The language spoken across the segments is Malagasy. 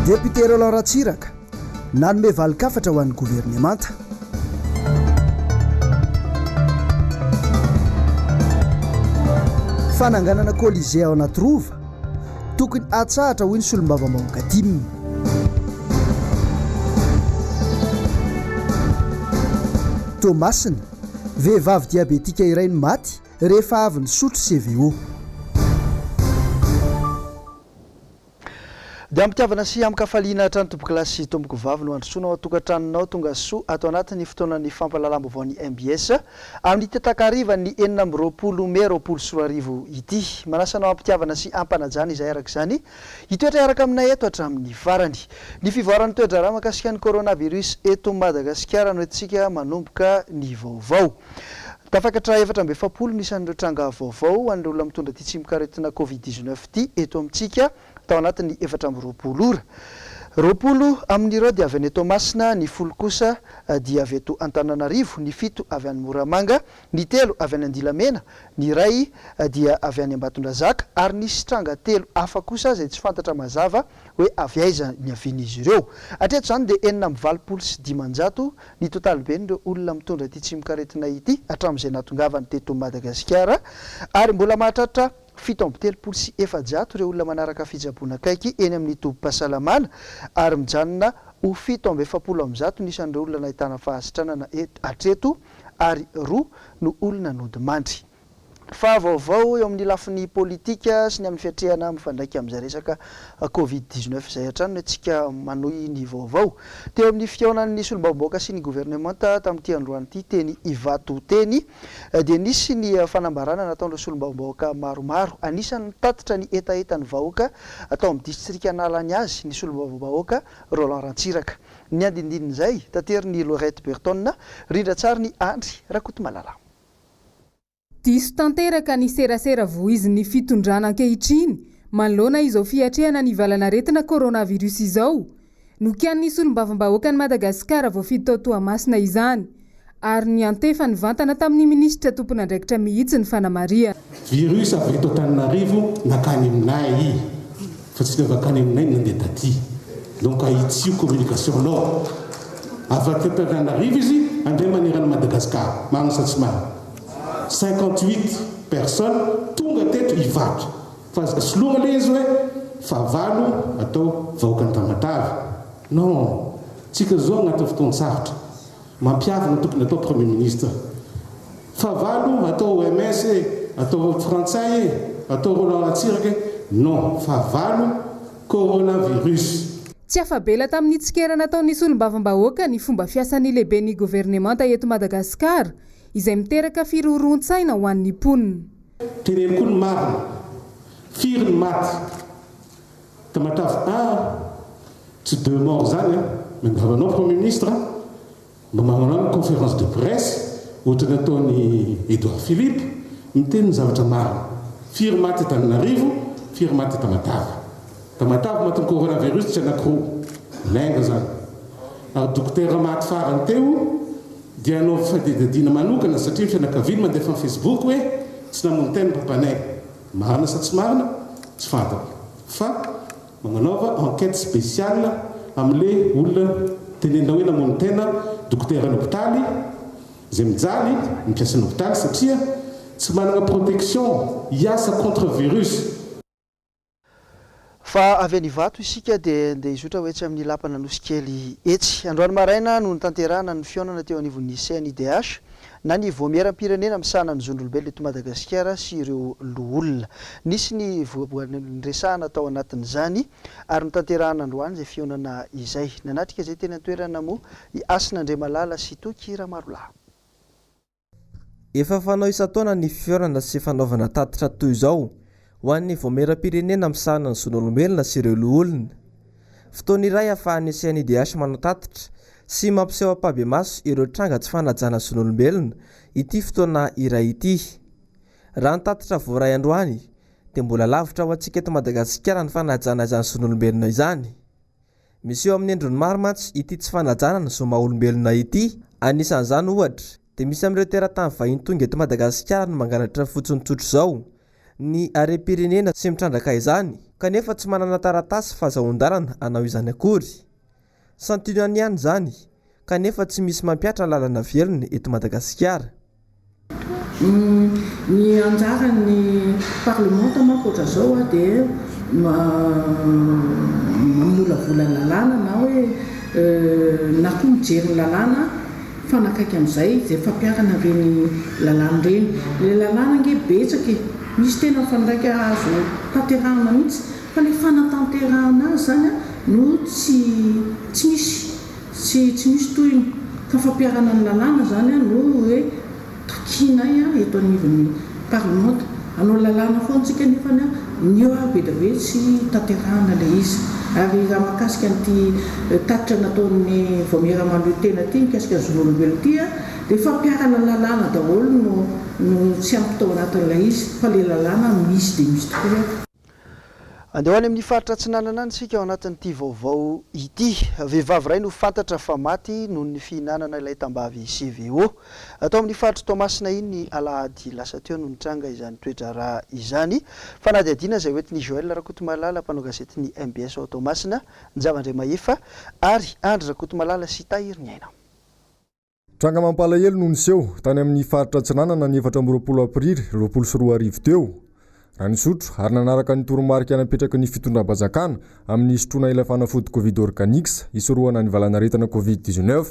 Député Roland Ratsiraka nanome valikafatra ho an'ny gouvernemanta. Fananganana Colisée ao anaty rova tokony atsahatra hoy ny solombavambahoaka dimy. Tomasina vehivavy diabetika iray ny maty rehefa avy nisotro CVO. Dia ampitiavana sy amikafaliana hatrany tomboky lasy tomboko vavy no androsoanao atokantranonao tonga soa atao anatin'ny fotoanan'ny fampahalalam-baovao ny MBS amin'ny tetakariva ny 4 Mey 2024 ity. Manasanao ampitiavana sy ampanajana izay araka izany hitoetra araka aminay eto hatramin'ny farany. Ny fivoaran'ny toedrarà mahakasika ny coronavirus eto Madagasikara no entsika manomboka ny vaovao. Tafakatra 770 nisan'ireo tranga vaovao an'ireo olona mitondra ity tsimikaretina Covid-19 ity eto amintsika tao anatin'ny 420 ora. 20 amin'ireo dia avy any Tomasina, ny 10 kosa dia avy eto Antananarivo, ny 7 avy any Moramanga, ny 3 avy any Andilamena, ny 1 dia avy any Ambatondrazaka ary nisy tranga 3 hafa kosa izay tsy fantatra mazava hoe avy aiza ny avian'izy ireo. Hatreto izany dia 425 ny totalben'ireo olona mitondra ity tsimikaretina ity hatramin'izay natongavany teto Madagasikara ary mbola mahatratra 734 ireo olona manaraka fijaboana akaiky eny amin'ny tobim-pahasalamana ary mijanona ho 770 nisan'ireo olona nahitana fahasitranana hatreto ary 2 no olona nodimandry. Fa vaovao eo amin'ny lafiny politika sy ny amin'ny fiatrehana mifandraika amin'izay resaka Covid-19 izay hatrany antsika manohy ny vaovao. Teo amin'ny fiaonan'ny solombavambahoaka sy ny gouvernemanta tamin'ity androany ity teny Ivato teny dia nisy ny fanambarana nataon'ireo solombavambahoaka maromaro anisan'ny tatitra ny etaetan'ny vahoaka atao amin'ny distrika analany azy ny solombavambahoaka Roland Ratsiraka. Ny andindin'izay tateriny Lorette Berton rindra tsara ny Andry Rakotomalala. Diso tanteraka ny serasera voizin'ny fitondrana ankehitriny manoloana izao fiatrehana ny valanaretina coronavirus izao. Nokian'ny solombavambahoaka ny Madagasikara voafidy tao Toamasina izany ary ny antefa ny vantana tamin'ny ministra tompon'andraikitra mihitsy ny fanamaria. Virus avy eto Antananarivo nakany aminay fa tsy navakany aminay nandeha taty. Donc ahitsio communication nao. Avy eto Antananarivo izy andray manerana Madagasikara magnasatsy mara. 58 personnes tonga teto Ivato fa soloana le izy hoe fa valo atao vahoaka ny Tamatavy. Non, tsika zao agnaty fotoana sarotra mampiavana tokony atao premier ministre. Fa valo atao OMS atao Frantsay atao Roland Ratsiraka. Non, fa valo coronavirus. Tsy afabela tamin'ny tsikerana ataon'ny solombavambahoaka ny fomba fiasan'ny lehiben'ny gouvernemanta eto Madagasikara izay miteraka firoroan-tsaina ho an'ny mponina. Teneny koa ny marina, firy ny maty. Tamatavy tsy 2 morts zany mangavanao premier ministre mba magnano conférence de presse ohatrany ataony Edouard Philippe miteny ny zavatra marina. Firy maty Antananarivo, firy maty Tamatavy. Tamatavy maty ny coronavirus tsy anankiroa lenga zany. Ary dokotera maty farany teo dia anao fadidadina manokana satria fianakaviany mandefa amin'ny Facebook hoe tsy namono tena papanay. Marina sa tsy marina tsy fantako. Fa magnanaova enquête spéciale amin'le olona tenenina hoe namono tena dokotera ny hôpitaly izay mijaly mipiasa ny hôpitaly satria tsy manana protection hiasa contre virus. Fa avy any Ivato isika dia andeha izotra hoe tsy amin'ny lapana nosy kely etsy. Androany maraina no nitanterahana ny fiaonana teo anivon'ny CNIDH na ny voamieram-pirenena misahana ny zon'olombelona eto Madagasikara sy ireo loholona. Nisy ny resahana tao anatin'izany ary nitanterahana androany izay fiaonana izay. Nanatrika izay tena toerana moa i Asin'Andriamalala sy Toky Ramarolahy. Efa fanao isan-taona ny fiaonana sy fanaovana tatitra toy izao ho an'ny voamieram-pirenena misahana ny zon'olombelona sy ireo loholona. Fotoana iray ahafahan'ny CNIDH manao tatitra sy mampiseho ampabe-maso ireo tranga tsy fanajana ny zon'olombelona ity fotoana iray ity. Raha ny tatitra voaray androany dia mbola lavitra ho antsika eto Madagasikara ny fanajana izany zon'olombelona izany. Misy eo amin'ny endriny maro mantsy ity tsy fanajana ny zo maha-olombelona ity. Anisan'izany ohatra dia misy amin'ireo teratany vahiny tonga eto Madagasikara no mangalatra fotsiny tsotro izao. ny harem-pirenena sy mitrandraka izany kanefa tsy manana taratasy fahazahoan-dalana hanao izany akory. Santionany ihany izany kanefa tsy misy mampiatra lalana velona eto Madagasikara. Ny anjaran'ny parlement manko ohatran'izao dia mamolavola lalàna na hoe na koa mijery lalàna fanakaiky amin'izay izay fampiarana ireny lalàna ireny. Ilay lalàna nge betsaka misy tena fandraika azo tanterahana mihitsy fa ilay fanatanterahana azy zany no tsy misy tohiny fa fampiarana ny lalàna zany no hoe takinay eto anivon'ny parlement anao lalàna foantsika nefany nio be da hoe tsy tanterahana ilay izy. Ary raha mahakasika an'ity tatitra nataon'ny voamiera-maloha tena ty mikasika ny zon'olombelona ty dia fampiarana lalàna daholo no tsy ampy tao anatin'ilay izy fa ilay lalàna misy dia misy tokoa. Andehoany amin'ny faritra Atsinanana any isika ao anatin'ity vaovao ity. Vehivavy iray no fantatra fa maty noho ny fihinanana ilay tambavy CVO. Atao amin'ny faritra Toamasina iny ny alahady lasa teo no nitranga izany toedrara izany. Fa na dia adina izay hoentin'ny Joël Rakotomalala mpanao gazetin'ny MBS ao Toamasina, Njavandre Mahefa ary Andry Rakotomalala sy Tahiry Niaina. Tranga mampalahelo no niseho tany amin'ny faritra Atsinanana ny 4 aprily 2024 teo. Raha nisotro ary nanaraka ny toromarika napetraka ny fitondram-bazakana amin'ny sotroana ilay fanafody Covid Organics isorohana ny valanaretana Covid-19.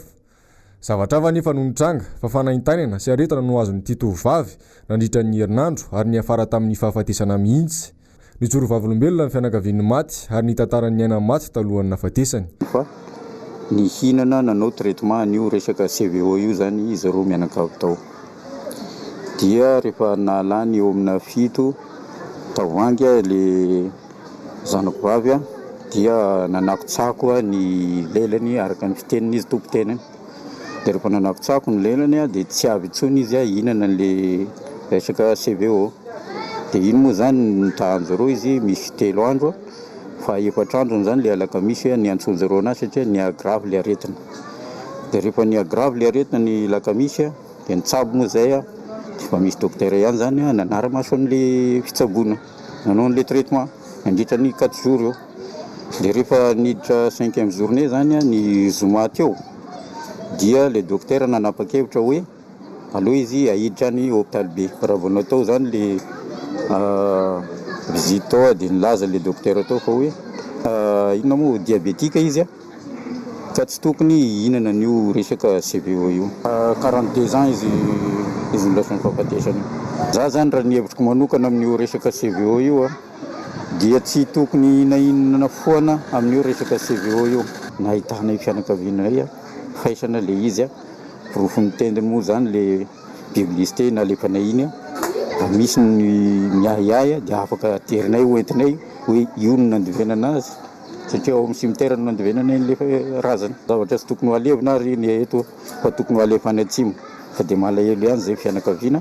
Zavatra hafa nefa no nitranga fa fanahintanana sy aretana no azon'ity tovovavy nandritra ny herinandro ary ny afara tamin'ny fahafatesana mihitsy. Ny jorovavilombelona ny fianakavian'ny maty ary ny tantaran'ny aina maty talohan'ny nafatesany. Ny hinana nanao traitement an'io resaka CVO io zany izy roa mianakavy tao. Dia rehefa nalany eo amina 7 tavoangy le zanako vavy dia nanakotsako ny lelany araka ny fiteniny izy tompo-tenany. Dia rehefa nanakotsako ny lelany dia tsy avy intsony izy hinana le resaka CVO. Dia iny moa zany nitahanjo roa izy misy 3 andro fa 4 andro zany le alakamisy ny antsonjo roa anazy satria ny agrave le aretina. Dia rehefa ny agrave le aretina ny lakamisy dia nitsabo moa zay fa misy dokotera ihany zany nanara-maso an'le fitsabona nanao an'le traitement nandritra ny 4 jours eo. Dia rehefa niditra 5e journée zany ny zoma teo dia le dokotera nanapa-kevitra hoe aloha izy ahiditra ny hôpital B. Raha vao natao zany le visite tao dia nilaza le dokotera tao fa hoe inona moa diabetika izy ka tsy tokony hihinana n'io resaka CVO io. 42 ans izy nolasan'ny fahafatesany. Za zany raha ny hevitriko manokana amin'io resaka CVO io dia tsy tokony hihinana foana amin'io resaka CVO io. Nahitana fianakavianay faisana le izy porofony tendiny moa zany le publicité na le fanahiny misy ny miahiahy dia afaka aterinay hoentinay hoe io no nandivenana azy satria ao amin'ny cimetière no nandivenana le razana. Zavatra tsy tokony ho alevina ary ny eto fa tokony ho alefa any atsimo fa dia malahelo ihany zay fianakaviana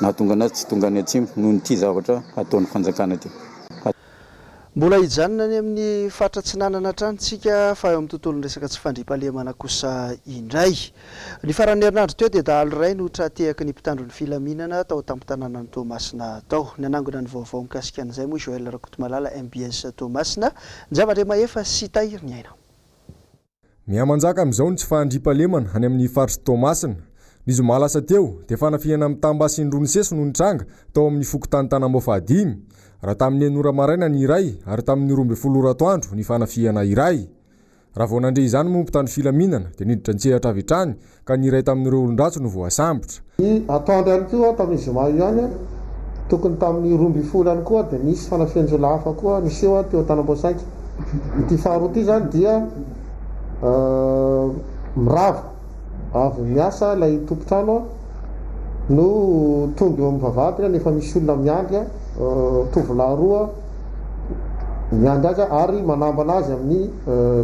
na tonga anazy tsy tonga any atsimo noho nyty zavatra ataon'ny fanjakana ty. Mbola hijanona ny amin'ny faritra Atsinanana trantsika fa eo amin'ny tontolon'ny resaka tsy fandriam-pahalemana kosa indray. Ny faran'ny herinandro teo dia dahalo iray no tratehaky ny mpitandro ny filaminana tao tamin'ny tanàna ny Toamasina tao. Nanangona ny vaovao mikasika an'izay moa Joël Rakotomalala MBS Toamasina, Njavandre Mahefa sy Tahiry Niaina. Mihamanjaka amin'izao ny tsy fandriam-pahalemana any amin'ny faritra Toamasina. Ny zoma lasa teo dia fanafihana amin'ny tambasin-drony seso no nitranga tao amin'ny fokotany Tanambao 5. Raha tamin'ny Nora Maraina ny iray ary tamin'ny 12 atoandro ny fanafihana iray. Raha vao nandre izany moa mpitandro filaminana dia niditra an-tsehatra avy hatrany ka ny iray tamin'ireo olon-dratso no voasambotra. Atoandro ihany koa tamin'ny zoma ihany tokony tamin'ny 12 ihany koa dia nisy fanafihan-jola hafa koa niseho teo Tanambao 5. Ity faharoa ity zany dia mirava avy miasa ilay tompotrano no tonga eo amin'ny vavahady nefa misy olona miandry tovolahy roa miandry azy ary manambana azy amin'ny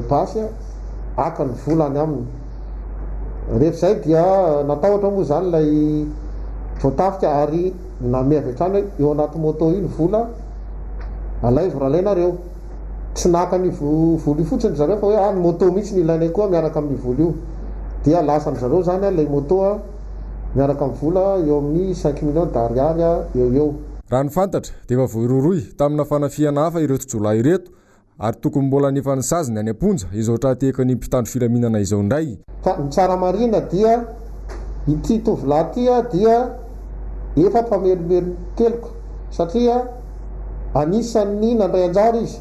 basy aka ny volany aminy. Rehefa izay dia natahotra moa zany ilay voatafika ary name avy hatrany eo anaty moto iny vola alay voralainareo. Tsy naka ny vola io fotsiny zareo fa hoe ny moto mihitsy ny ilainay koa miaraka amin'ny vola io. Dia lasany zareo zany ilay moto miaraka amin'ny vola eo amin'ny 5 millions d'ariary eo. raha ny fantatra dia efa voiroroy tamina fanafiana hafa ireto jolahy ireto ary tokony mbola nefa ny saziny any amponja izao trahateka ny mpitandro filaminana izao indray. Ny tsara marina dia ity tovolahy ity dia efa mpamelomelony keliko satria anisan'ny nandray anjara izy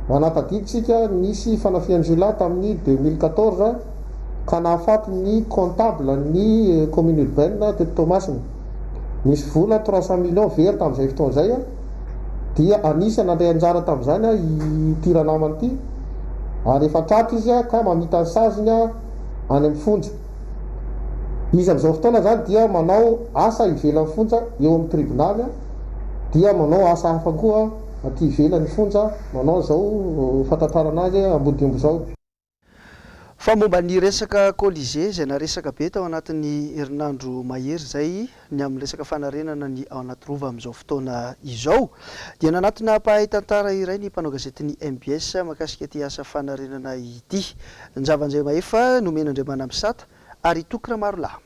manatadiditsika nisy fanafian-jolahy tamin'ny 2014 ka nahafaty ny comptable ny commune urbaine teto Toamasina misy vola 300 millions very tamin'izay fotoana izay dia anisany nandray anjara tamin'izany ity namany ity ary efa tratra izy ka mamita ny saziny any amin'ny fonja. Izy amin'izao fotoana zany dia manao asa ivelan'ny fonja eo amin'ny tribonaly dia manao asa hafa koa aty ivelan'ny fonja manao zao fatantarana azy ambodimbo zao. Fa momba ny resaka colisée izay naresaka be tao anatin'ny herinandro mahery zay ny amin'ny resaka fanarenana ny ao anaty rova amin'izao fotoana izao dia nanatona mpahay tantara iray ny mpanao gazetiny MBS makasika ity asa fanarenana ity. Ny zavan'izay maefa nomen'Andriamana Misata ary tokona maro lahy.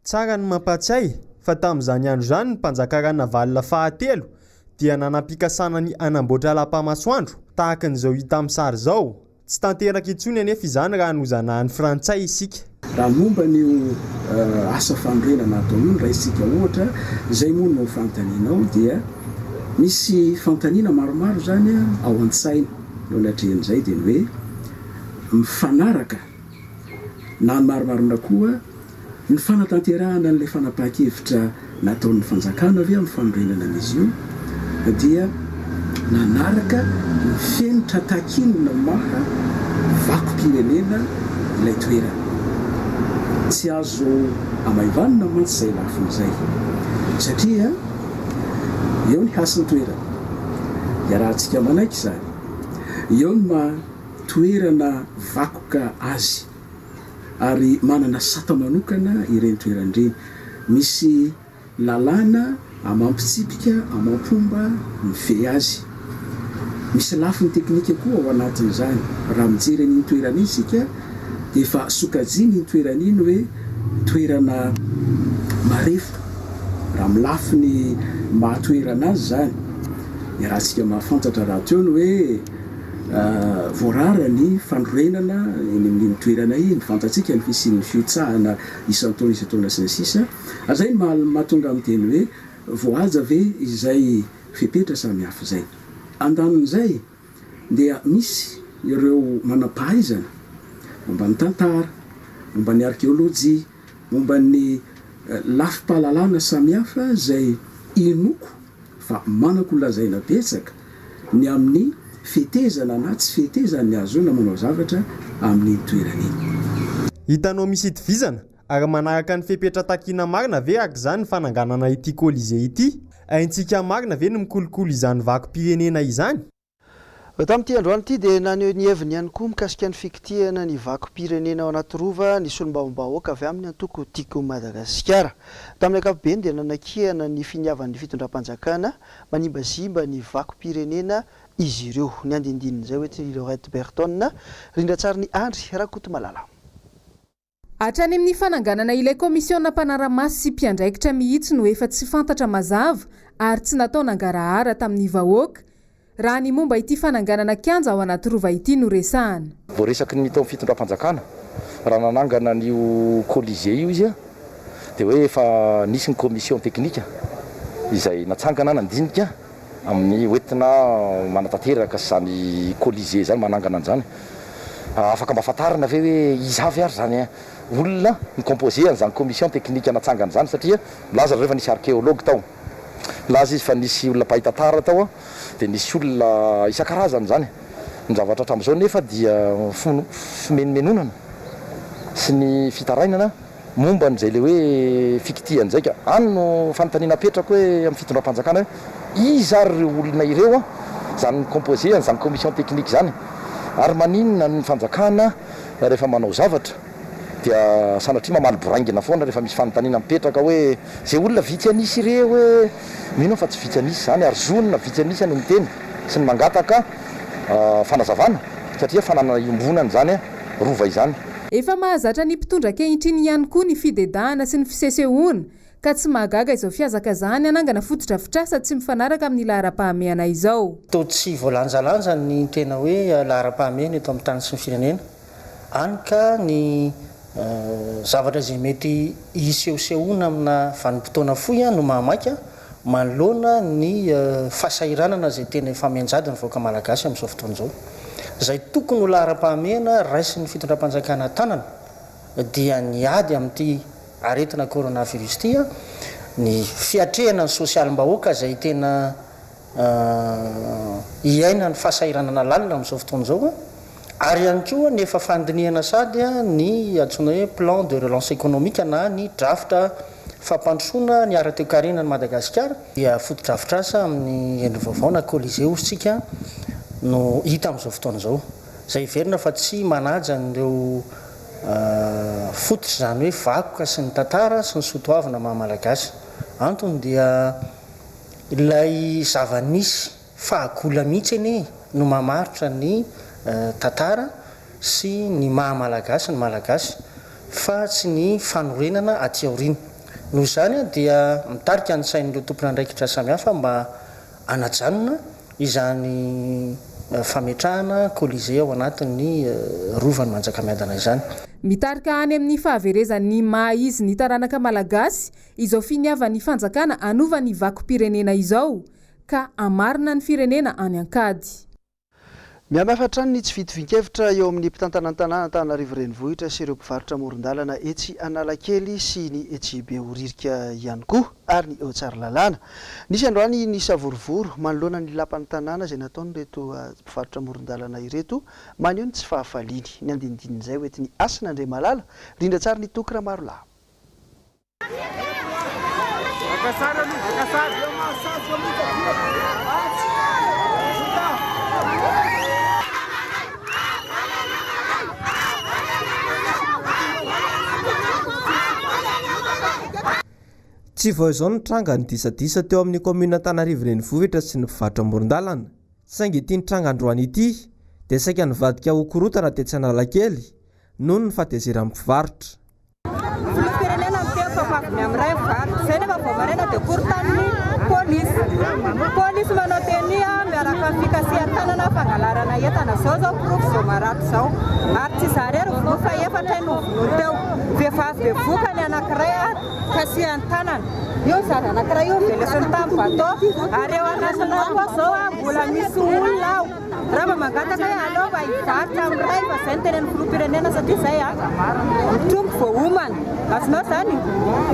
Tsara ny mampatsiahy fa tamin'izany andro izany ny mpanjakarana valina fahatelo dia nanam-pikasana ny anamboatra lapa-masoandro tahaka n'izao hita amin'ny sary izao. Tsy tanteraka itsony anefa izany raha nozanahan'ny frantsay isika. Raha momba ny asa fanorenana atao io raha isika ohatra izay moa no fantaninao dia misy fantanina maromaro zany ao an-tsaina no natrehan'izay dia ny hoe mifanaraka na ny maromarona koa ny fanatanterahana n'ilay fanapahan-kevitra nataon'ny fanjakana avy amin'ny fanorenana an'izy io dia nanaraka ny fenitra takinona maha vakom-pirenena ilay toerana. Tsy azo amaivanina mantsy izay lafin'izay satria eo ny hasin'ny toerana dia raha antsika manaiky izany eo ny toerana vakoka azy ary manana sata manokana ireny toeran'ireny. Misy lalàna amampitsipika amampomba mifehy azy. Misy lafiny teknika koa ao anatin'izany. Raha mijery ny toerana isika dia efa sokajiany ny toerana iny hoe toerana marefo raha milafiny mahatoerana azy zany. Dia raha antsika mahafantatra raha teo ny hoe voarara ny fanorenana eny amin'iny toerana iny fantatsika ny fisian'ny fiotsahana isan-taona isan-taona sy ny sisa. Zay ny mahatonga amin'ny teny hoe voaja ve izay fepetra samihafa izay. Andanin'izay dia misy ireo manam-pahaizana momba ny tantara, momba ny arkéolojia, momba ny lafim-pahalalana samihafa izay inoko fa manako lazaina betsaka ny amin'ny fetezana na tsy fetezana ny azoana manao zavatra amin'ny toerana iny. Hitanao misy itovizana ary manaraka ny fepetra takina marina ve araka izany ny fananganana ity colisée ity? Aintsika marina ve no mikolokolo izany vakom-pirenena izany? Tamin'ity androany ity dia naneho ny heviny ihany koa mikasika ny fikitihana ny vakom-pirenena ao anaty rova ny solombavam-bahoaka avy amin'ny antoko tiako Madagasikara. Tamin'ny ankapobeny dia nanakihana ny finiavan'ny fitondram-panjakana manimbazimba ny vakom-pirenena izy ireo. Ny andindinin'izay hoe Lorette Berton rindratsara ny Andry Rakoto Malala. Hatrany amin'ny fananganana ilay komisiona mpanara-masy sy mpiandraikitra mihitsy no efa tsy fantatra mazava ary tsy natao nangarahara tamin'ny vahoaka raha ny momba ity fananganana kianja ao anaty rova ity no resahana. Voaresaky ny taon'ny fitondram-panjakana raha nanangana n'io colisée io izy dia hoe efa nisy ny commission teknika izay natsangana nandinika amin'ny hoentina manatanteraka zany colisée zany manangana an'izany. Afaka mahafantarana ve hoe izavy ary zany olona ny composé an'izany commission teknika natsangana zany satria milaza rehefa nisy archéologue tao. Laza izy fa nisy olona mpahay tantara tao dia nisy olona isan-karazany zany. Ny zavatra hatramin'izao nefa dia fimenomenonana sy ny fitarainana momba n'izay le hoe fikitihana izay ka any no fanontaniana apetraka hoe amin'ny fitondram-panjakana hoe iza ary ireo olona ireo zany composé an'izany commission teknika zany ary maninona ny fanjakana rehefa manao zavatra dia sanatria mamaly boraingina foana rehefa misy fanontaniana mipetraka hoe zay olona vitsy anisy ireo hoe mino fa tsy vitsy anisy zany ary zonona vitsy anisy any miteny sy ny mangataka fanazavana satria fanana iombonana zany rova izany. Efa mahazatra ny mpitondra ankehitriny ihany koa ny fidedahana sy ny fisesehoana ka tsy mahagaga izao fiazaka zany anangana fotodrafitrasa tsy mifanaraka amin'ny lahara-pahamehana izao. To tsy voalanjalanja ny tena hoe lahara-pahamehana eto amin'ny tany sy ny firenena any ka ny zavatra izay mety hisehosehoana amina vanim-potoana fohy no mahamaika manoloana ny fahasahiranana izay tena efa mianjady ny voaka malagasy amin'izao fotoana izao. Izay tokony ho lahara-pahamehana raisy ny fitondram-panjakana tanana dia niady amin'ity aretina coronavirus ity ny fiatrehana ny sosialim-bahoaka izay tena iaina ny fahasahiranana lalina amin'izao fotoana izao ary ihany koa nefa fandinihana sady ny antsoina hoe plan de relance économique na ny drafitra fampandrosoana ny ara-toe-karena ny Madagasikara dia foto-drafitrasa amin'ny endry vaovao na Colisée sika no hita amin'izao fotoana izao. Izay verina fa tsy manaja n'ireo fototra zany hoe vakoka sy ny tantara sy ny soatoavana maha-malagasy. Antony dia ilay zava-nisy fahagola mihitsy anie no mamaritra ny tantara sy ny maha-malagasy ny malagasy fa tsy ny fanorenana aty aoriana. Noho izany dia mitarika ny sain'ireo tompona andraikitra samihafa mba anajanona izany fametrahana Colisée ao anatin'ny rovan'ny Manjakamiadana izany. Mitarika any amin'ny fahaverezan'ny maha izy ny taranaka malagasy izao finiavan'ny fanjakana anova ny vakom-pirenena izao ka amarina ny firenena any ankady. Mihamafatra ny tsy vitovinkevitra eo amin'ny mpitantanana Antananarivo renivohitra sy ireo mpivarotra amoron-dalana etsy Analakely sy ny etsy Behoririka ihany koa ary ny eo Tsaralalàna. Nisy androany ny savorovoro manoloana ny lapan'ny tanàna izay nataony reto mpivarotra amoron-dalana ireto maneho ny tsy fahafaliany ny andinidin'izay hoetiny Asina Andriamalala rindra tsara ny Tokra Marolahy. Tsy vao izao ny tranga ny disadisa teo amin'ny komina Antananarivo renivohitra sy ny mpivarotra amoron-dalana. Saingy ity ny tranga androany ity dia saika nivadika ho korotana tetsy Analakely noho ny fahatezera amin'ny mpivarotra. Firenena miteo fafafiny amin'ray mpivarotra izay nefa vao maraina dia korotan'ny polisy manao teny miaraka amin'ny fikasihan-tanana fangalarana entana zao pirofo izao marato izao ary tsy zarery vono fa efatra no vono teo vehivavy bevoka ny anankiray kasihan-tanana io zary anankiray io velesiny tamin'ny bato ary eo anatiny koa zao mbola misy olona ao raha mangataka hoe anaova hivarotra amin'ray fa izay ny tenen'ny filoham-pirenena satria izay mitrombo vao homana azonao zany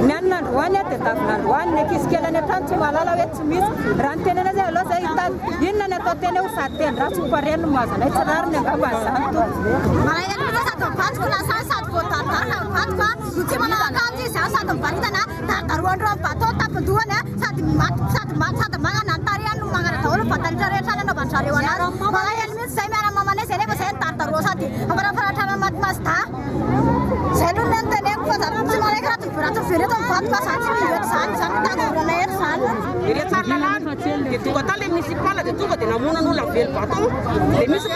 ny anina androany dia davina androany ny ankizy kely any an-trano tsy mahalala hoe tsy misy raha ny tenena zay aloha zay hitady inona ny atao teny ho sady teny raha tsy hopareny no mazana tsy rary ny angamba zany to malaina sady mivatoko lasany sady voatarotaro mivatoko tsy manao akanjo izy sady mivaritana taritaroandro amin'ny bato tapindohany sady magnana ny tariany no magnana daholo vatanitra rehetra any anaovany zareo anazy malaina mihitsy zay miara-mamanay zay nefa zay ny taritaro sady amparafaratra matimazida zay no ny teneko fa tsy malaika raha toviratro vereto mivatoko zany tsy miveto zany zany tanorana ery zany Retarlalana dia tonga tany le municipal dia tonga dia namonana olona velo bato dia misy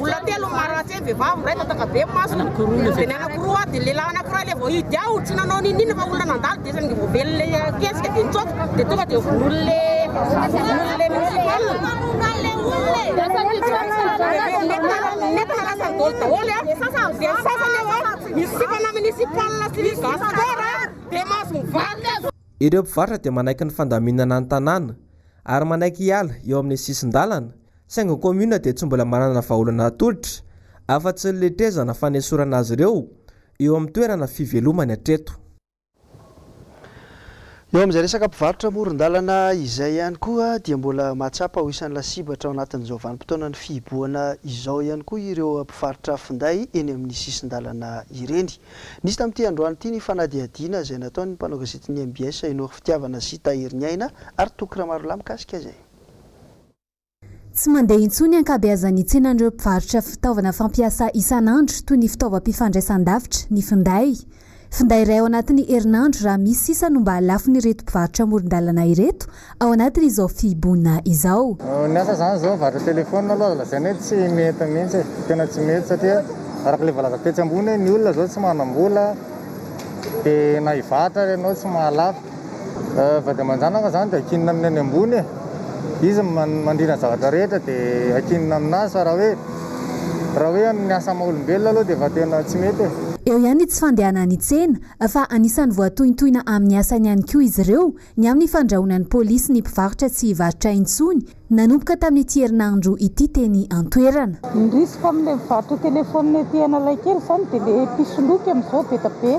olona telo maratsy vehivavy ray tataka be masina dia ny anankiroa dia lehilahy anankiray le vao hidy aho tsy nanao ninina fa olona nandalo dia sange vao velo le kesika dia nitsoaka dia tonga dia von'olole municipal netana lasany dolo daholo dia sasany eo misipana municipal sy gastora dia mahazo mivaly. Ireo mpivarotra dia manaiky ny fandaminana ny tanàna ary manaiky hiala eo amin'ny sisin-dalana saingy ny komina dia tsy mbola manana vahaolana atolotra afa-tsy ny letrezana fanesorana azy ireo eo amin'ny toerana fivelomany hatreto. Eo amin'izay resaka mpivarotra amoron-dalana izay ihany koa dia mbola mahatsapa ho isan'ny lasibatra ao anatin'izao vanim-potoana ny fihiboana izao ihany koa ireo mpivarotra finday eny amin'ny sisin-dalana ireny. Nisy tamin'ity androany ity ny fanadihadiana izay nataony mpanao gazetiny MBS Enory Fitiavana sy Tahiry Aina ary Tokra Marolahy mikasika izay. Tsy mandeha intsony ankabeazan'ny tsenan'ireo mpivarotra fitaovana fampiasa isan'andro toy ny fitaovam-pifandraisan-davitra ny finday. Finday iray ao anatin'ny herinandro raha misy sisa no mba halafiny ireto mpivarotra amoron-dalana ireto ao anatin' izao fihiboana izao. Ny asa zany zao mivarotra telefônina aloha lazainy hoe tsy mety mihitsy tena tsy mety satria araka le valaza tetsy ambony ny olona zao tsy manam-bola dia na hivatra ianao tsy mahalafo fa dia manjanaka zany dia akinina amin'ny any ambony izy mandrina zavatra rehetra dia akinina aminazy fa raha hoe amin'ny asa maha-olombelona aloha dia efa tena tsy mety. Eo ihany tsy fandehanany tsena fa anisan'ny voatointoina amin'ny asany ihany koa izy ireo ny amin'ny fandrahonan'ny polisy ny mpivarotra tsy hivarotra intsony nanomboka tamin'ity herinandro ity teny an-toerana. Ny risika amin'ilay mivarotra telefônina ety Analakely izany dia ilay pisoloky amin'izao be da be.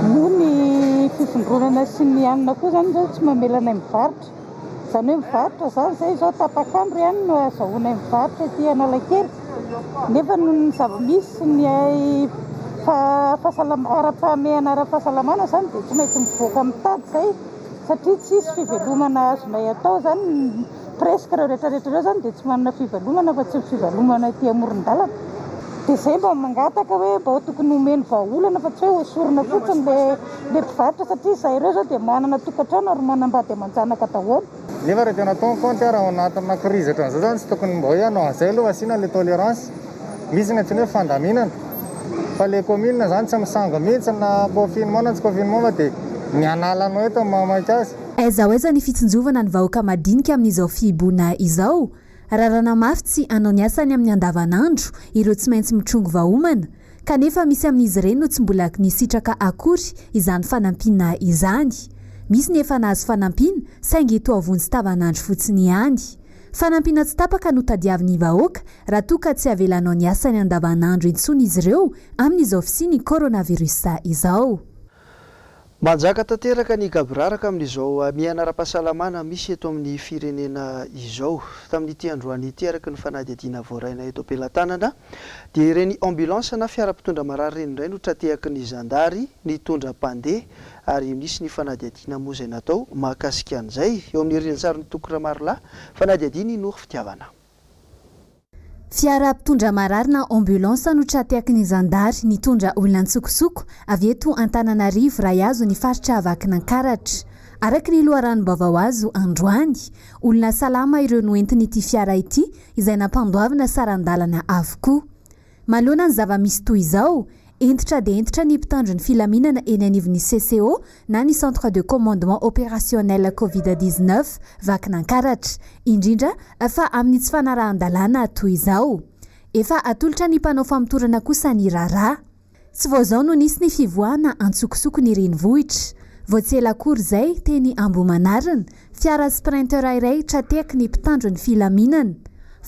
Noho ny fifondronana sy ny anina koa zany izao tsy mamelana mivarotra. Izany hoe mivarotra zany izay izao tapakandro ihany no azahoana mivarotra ety Analakely. Nefa ny zava-misy ny ara-pahamehana ara-pahasalamana zany dia tsy maintsy mivoaka mitady izay satria tsisy fivelomana azonay atao zany presque ireo rehetrarehetra ireo zany dia tsy manana fivelomana fa tsy fivelomana ety amoron-dalana. Dia izay mba mangataka hoe mba tokony homeny vahaolana fa tsy hoe hosorona fotsiny ilay mpivarotra satria izay ireo zao dia manana tokantrano ary manambady aman-janaka daholo. Nefa raha tena atao compte raha anatina crise ohatran'izao zany tsy tokony mba hoe anao an'izay aloha asiana le tolérance misy ny antsoina hoe fandaminana fa le commune zany tsy misanga mihitsy na confinement na tsy confinement fa dia ny analanao eto mamaika azy. Aiza ho aiza ny fitsinjovana ny vahoaka madinika amin'izao fihiboana izao. Rarana mafy tsy anao ny asany amin'ny andavanandro ireo tsy maintsy mitrongo vahoamana kanefa misy amin'izy ireny no tsy mbola nisitraka akory izany fanampina izany. Misy ny efa nahazo fanampina saingy toa avony tsy tavanandro fotsiny ihany. Fanampina tsy tapaka no tadiavin'ny vahoaka raha toa ka tsy avelanao ny asany andavanandro intsony izy ireo amin'izao fisiany coronavirus izao. Manjaka tanteraka ny gabraraka amin'izao mianara-pahasalamana misy eto amin'ny firenena izao. Tamin'ity androany ity araka ny fanadihadiana voaraina eto Ampelantanana dia ireny ambulance na fiara-pitondra marary ireny indray no tratehaky ny zandary ny tondra mpandeha ary misy ny fanadihadiana moa izay natao mahakasika an'izay eo amin'ny ririntsary ny tokora Marla fanadihadiana inory fitiavana. Fiara mpitondra marary na ambulance no tratehaky ny zandary nitondra olona ntsokosoko avy eto Antananarivo raha azo ny faritra Vakinankaratra. Araka ny loharanom-baovao azo androany, olona salama ireo no entin'ity fiara ity izay nampandoavana sarandalana avokoa. Manoloana ny zava-misy toy izao, entitra dia entitra ny mpitandro ny filaminana eny anivon'ny CCO na ny Centre de Commandement Opérationnel Covid-19 Vakinankaratra, indrindra fa amin'ny tsy fanarahan-dalàna toy izao. Efa atolotra ny mpanao famotorana kosa ny raharaha. Tsy vao izao no nisy ny fivoahana antsokosoko ny renivohitra. Voatsela akory izay teny Ambohimanarina, fiara sprinter iray tratehaky ny mpitandro ny filaminana.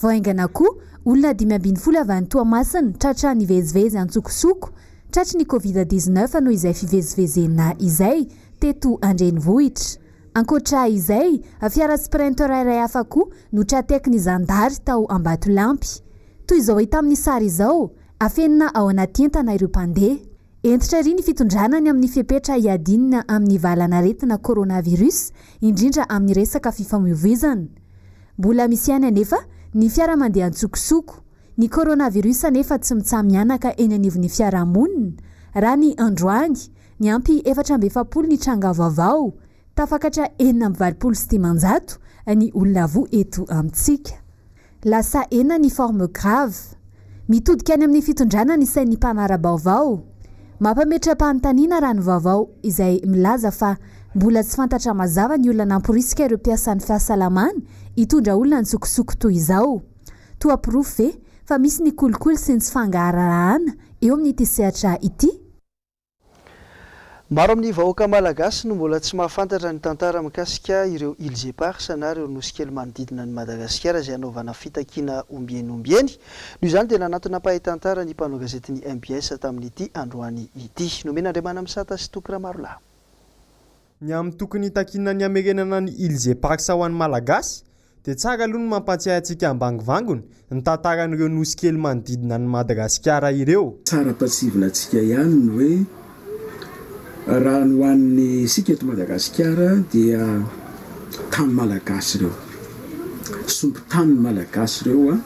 Vaoaingana koa olona 520 avy any Toamasina tratra nivezivezy antsokosoko tratry ny Covid-19 noho izay fivezivezena izay teto andrenivohitra. Ankoatra izay, fiara sprinter iray hafa koa no tratehaky ny zandary tao Ambatolampy. Toy izao hita amin'ny sary izao, afenina ao anaty entana ireo mpandeha. Entitra ry ny fitondranany amin'ny fepetra hiadinina amin'ny valanaretina coronavirus, indrindra amin'ny resaka fifamoivoizana. Mbola misy ihany anefa ny fiara mandeha antsokosoko. Ny coronavirus anefa tsy mitsamianaka eny anivon'ny fiarahamonina. Raha ny androany, ny ampy 440 ny tranga vaovao, tafakatra 420 ny olona vo eto amintsika. Lasa ena ny forme grave. Mitodika any amin'ny fitondranana ny sain'ny mpanara-baovao. Mampametra-panontaniana raha ny vaovao izay milaza fa mbola tsy fantatra mazava ny olona namporisika ireo mpiasan'ny fahasalamana hitondra olona ntsokosoko toy izao. Toa pirofo ve fa misy ny kolikoly sy ny tsy fangarahana eo amin'ity sehatra ity. Maro amin'ny vahoaka malagasy no mbola tsy mahafantatra ny tantara mikasika ireo îles éparses na ireo nosy kely manodidina ny Madagasikara izay anaovana fitakiana ombieny. Noho izany dia nanantona mpahay-tantara ny mpanao gazety ny MBS tamin'ity androany ity. Nomen'Andriamana Misata sy Tokora Marola. Ny amin'ny tokony hitakiana ny hamerenana ny îles éparses ho an'ny malagasy dia tsara aloha no mampatsiahy antsika ambangivangony ny tantaran'ireo nosy kely manodidina ny Madagasikara ireo. Tsara patsivina antsika ihany ny hoe raha ny hoan'ny isika eto Madagasikara dia tany malagasy ireo, sompitany malagasy ireo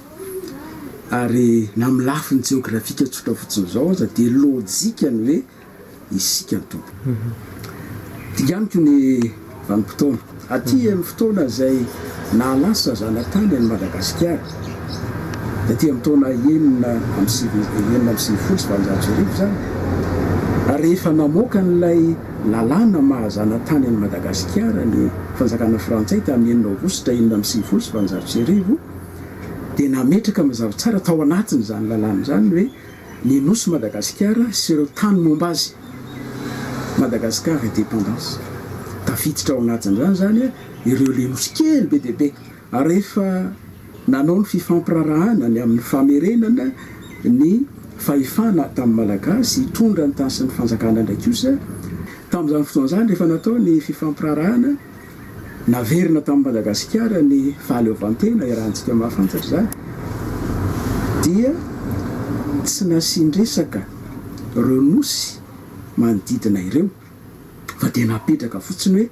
ary na amin'ny lafiny geografika tsotra fotsiny izao aza dia lôjika ny hoe isika ny tompo. Tianiko ny vanim-potoana aty amin'ny fotoana izay nalasa zanatany any Madagasikara dia aty amin'ny taona 9 amby 9 sy 20 zany rehefa namoaka n'ilay lalàna mahazana tany any Madagasikara ny fanjakana frantsay tamin'ny 9 aogositra 1970 dia nametraka mazava tsara tao anatiny zany lalàna zany hoe ny nosy Madagasikara sy ireo tany momba azy Madagasikara indépendance tafiditra ao anatin'izany zany ireo le nosy kely be dia be ary rehefa nanao ny fifampirarahana ny amin'ny famerenana ny fahefana tamin'ny malagasy hitondra ny tany sy ny fanjakana ndraiky kosa tamin'izany fotoana zany rehefa natao ny fifampirarahana naverina tamin'ny Madagasikara ny fahaleovantena irahantsika mahafantatra zany dia tsy nasindresaka ireo nosy manodidina ireo fa dia napetraka fotsiny hoe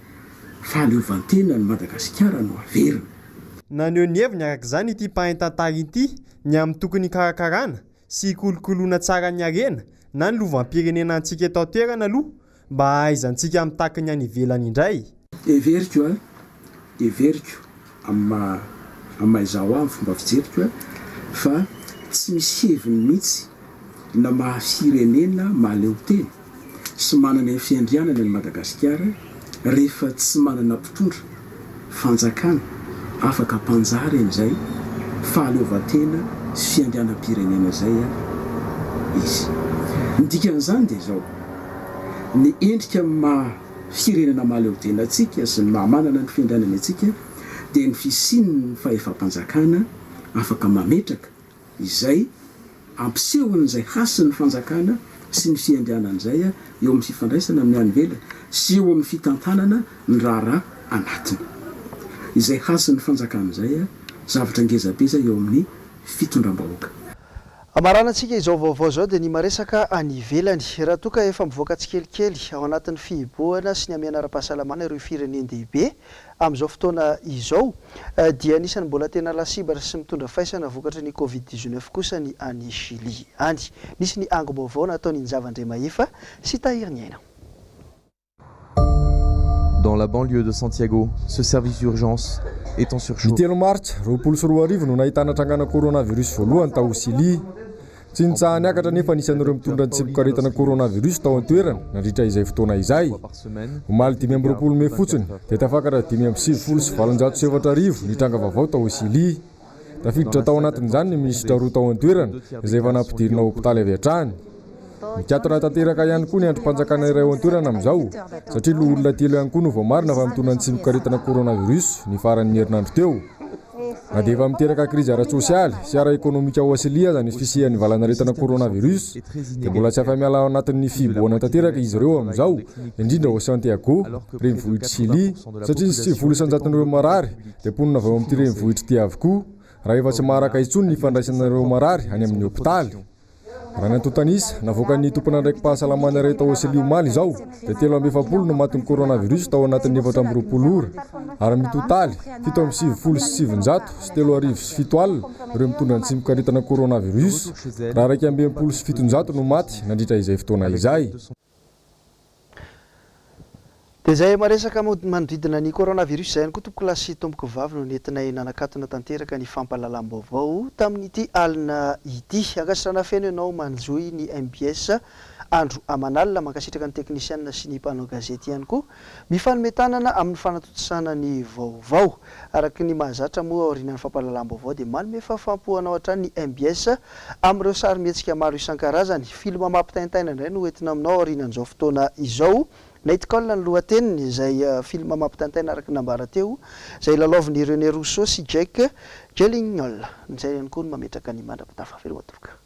fahaleovantena ny Madagasikara no averina. Naneho ny heviny araka izany ity mpahay-tantara ity ny amin'ny tokony karakarana sy kolokoloana tsara ny arena na ny lovam-pirenena antsika eto an-toerana aloha mba hahaizantsika mitaky ny any ivelany indray. Everiko amin'izao amin'ny fomba fijeriko fa tsy misy heviny mihitsy na maha-firenena mahaleo teny sy manana ny fiandrianana ny Madagasikara rehefa tsy manana mpitondra fanjakana afaka mpanjary amin'izay fahaleovantena sy fiandrianam-pirenena zay izy. Ny dikan'izany dia zao ny endrika firenena mahaleo tena atsika sy ny mahamanana ny fiandrianana atsika dia ny fisin'ny fahefam-panjakana afaka mametraka izay ampisehon'izay hasin'ny fanjakana sy ny fiandrianan'izay eo amin'ny fifandraisana amin'ny any ivelany sy eo amin'ny fitantanana ny raharaha anatiny. Izay hasin'ny fanjakan'izay zavatra ngezabe zay eo amin'ny fitondram-bahoaka. Amaranantsika izao vaovao zao dia ny maresaka any ivelany raha toa ka efa mivoaka tsikelikely ao anatin'ny fihibohana sy ny amiana ara-pahasalamana ireo firenendehibe amin'izao fotoana izao dia anisany mbola tena lasibara sy mitondra faisana vokatra ny Covid-19 kosa ny any Chili any. Nisy ny ango-baovao nataony Zavandremahifa sy Tahirny Aina. Dans la banlieue de Santiago, ce service d'urgence est en surchauffe. Ny 3 Martsa 2020 no nahitana trangana coronavirus voalohany tao Chili. Tsy nitsahany akatra nefa anisan'ireo mitondra ny tsibokaretana coronavirus tao an-toerana nandritra izay fotoana izay. Omaly 520 Mey fotsiny dia tafakatra 577 ny tranga vaovao tao Chili. Tafiditra tao anatin'izany ny minisitra roa tao an-toerana izay efa nampidirina hopitaly avy hatrany. Mikatona tanteraka ihany koa ny androm-panjakana iray ao an-toerana amin'izao satria olona telo ihany koa no vao marina fa mitondra ny tsibokaretana coronavirus ny faran'ny herinandro teo. Na dia efa miteraka krizy ara-tsosialy sy ara-ekônomika ao Silia zany fisian'ny valanaretana coronavirus dia mbola tsy afa-miala ao anatin'ny fihibohana tanteraka izy ireo amin'izao indrindra ao Santiago renivohitra Chili satria sy 900 marary dia ponina avy ao amin'ity renivohitra ity avokoa raha efa tsy maharaka intsony ny fandraisan'ireo marary any amin'ny hopitaly. Raha nantotanisa navoaka ny tompona ndraiky pahasalamana iray tao Chili omaly izao dia 370 no matin'ny coronavirus tao anatin'ny 420 ora ary mitotaly 777 sy 307 alina ireo mitondra ny tsibokaretana coronavirus raha 277 no maty nandritra izay fotoana izay. Dia zay maresaka manodidina ny coronavirus zay ihany koa tompoko lasy tompoko vavy no nentinay nanakatona tanteraka ny fampahalalam-baovao tamin'ity alina ity. Ankasitrana feno ianao manjoy ny MBS Andro Amanalina mankasitraka ny teknisianina sy ny mpanao gazety ihany koa mifanometanana amin'ny fanatontosana ny vaovao. Araky ny mahazatra moa aorian'ny fampahalalam-baovao dia manome fahafampoana ao hatrany ny MBS amin'ireo sarimihetsika maro isan-karazany. Filma mampitaintaina indray no entina aminao aorianan'izao fotoana izao. Naitikola ny lohateniny izay filma mampitantaina araka nambara teo izay lalaovin'ny René Rousseau sy Jack Gyllenhaal. Izay ihany koa no mametraka ny mandra-pitafa. Veloma tovoka.